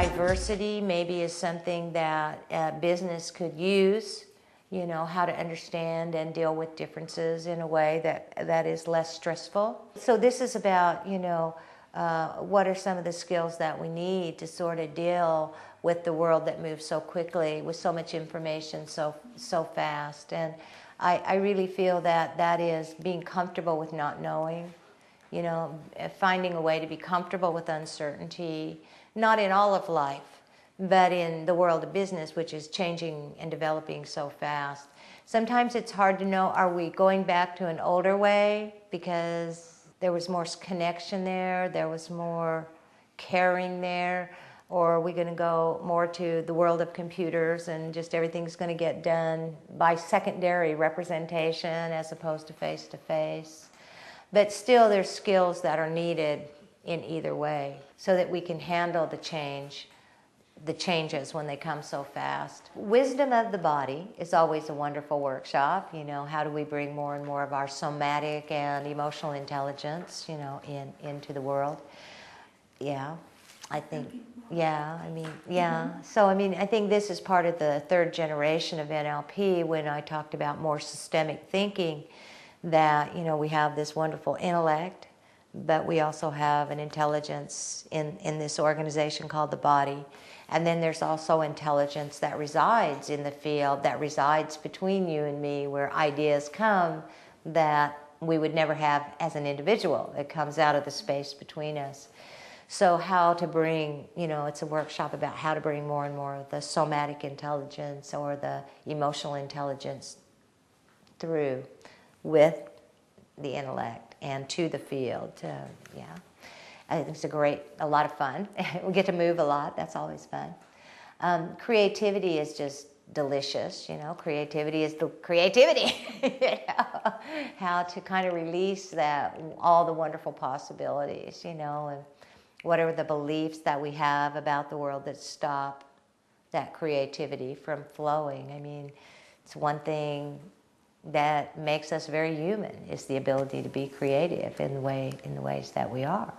diversity maybe is something that business could use, you know, how to understand and deal with differences in a way that is less stressful. So this is about, you know, what are some of the skills that we need to sort of deal with the world that moves so quickly, with so much information so fast. And I really feel that is being comfortable with not knowing, you know, finding a way to be comfortable with uncertainty, not in all of life, but in the world of business, which is changing and developing so fast. Sometimes it's hard to know, are we going back to an older way because there was more connection there was more caring there, or are we going to go more to the world of computers and just everything's going to get done by secondary representation as opposed to face-to-face? But still there's skills that are needed in either way so that we can handle the changes when they come so fast. Wisdom of the body is always a wonderful workshop. You know, how do we bring more and more of our somatic and emotional intelligence, you know, into the world? Yeah, I think, yeah, I mean, yeah. So, I mean, I think this is part of the third generation of NLP when I talked about more systemic thinking, that, you know, we have this wonderful intellect, but we also have an intelligence in this organization called the body. And then there's also intelligence that resides in the field, that resides between you and me, where ideas come that we would never have as an individual. It comes out of the space between us. So how to bring, you know, it's a workshop about how to bring more and more of the somatic intelligence or the emotional intelligence through with the intellect and to the field. Yeah. I think it's a lot of fun. We get to move a lot. That's always fun. Creativity is just delicious, you know. Creativity is the creativity. You know? How to kind of release all the wonderful possibilities, you know, and whatever the beliefs that we have about the world that stop that creativity from flowing. I mean, it's one thing that makes us very human, is the ability to be creative in the ways that we are.